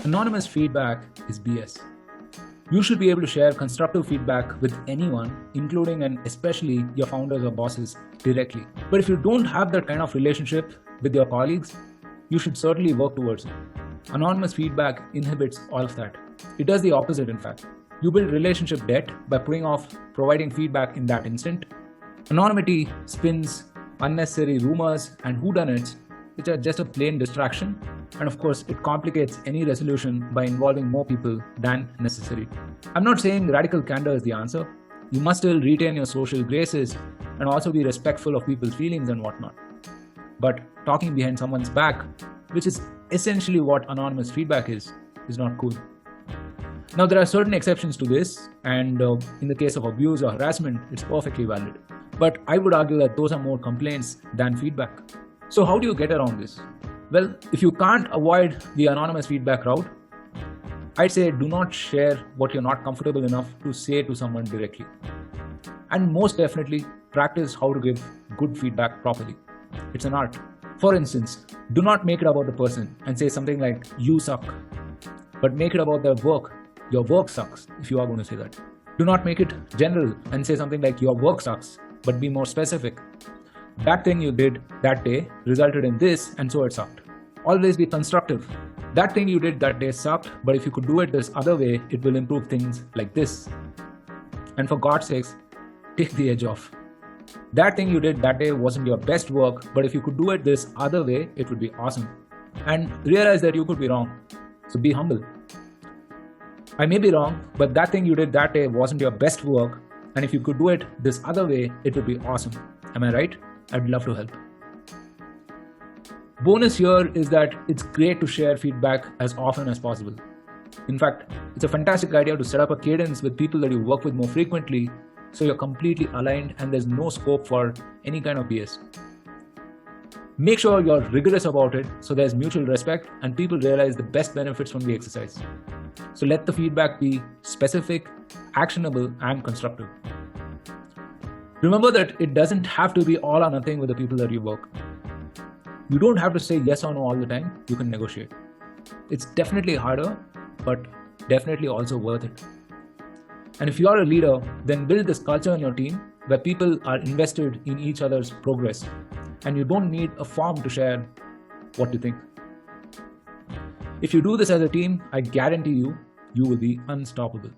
Anonymous feedback is BS. You should be able to share constructive feedback with anyone, including and especially your founders or bosses, directly. But if you don't have that kind of relationship with your colleagues, you should certainly work towards it. Anonymous feedback inhibits all of that. It does the opposite, in fact. You build relationship debt by putting off providing feedback in that instant. Anonymity spins unnecessary rumors and whodunits, which are just a plain distraction, and of course it complicates any resolution by involving more people than necessary. I'm not saying radical candor is the answer. You must still retain your social graces and also be respectful of people's feelings and whatnot. But talking behind someone's back, which is essentially what anonymous feedback is not cool. Now, there are certain exceptions to this, and in the case of abuse or harassment, it's perfectly valid. But I would argue that those are more complaints than feedback. So how do you get around this? Well, if you can't avoid the anonymous feedback route, I'd say do not share what you're not comfortable enough to say to someone directly. And most definitely, practice how to give good feedback properly. It's an art. For instance, do not make it about the person and say something like, "You suck," but make it about their work. "Your work sucks," if you are going to say that. Do not make it general and say something like, "Your work sucks," but be more specific. "That thing you did that day resulted in this, and so it sucked." Always be constructive. "That thing you did that day sucked, but if you could do it this other way, it will improve things like this." And for God's sakes, take the edge off. "That thing you did that day wasn't your best work, but if you could do it this other way, it would be awesome." And realize that you could be wrong. So be humble. "I may be wrong, but that thing you did that day wasn't your best work, and if you could do it this other way, it would be awesome. Am I right? I'd love to help." Bonus here is that it's great to share feedback as often as possible. In fact, it's a fantastic idea to set up a cadence with people that you work with more frequently so you're completely aligned and there's no scope for any kind of BS. Make sure you're rigorous about it so there's mutual respect and people realize the best benefits from the exercise. So let the feedback be specific, actionable, and constructive. Remember that it doesn't have to be all or nothing with the people that you work. You don't have to say yes or no all the time. You can negotiate. It's definitely harder, but definitely also worth it. And if you are a leader, then build this culture in your team where people are invested in each other's progress. And you don't need a form to share what you think. If you do this as a team, I guarantee you, you will be unstoppable.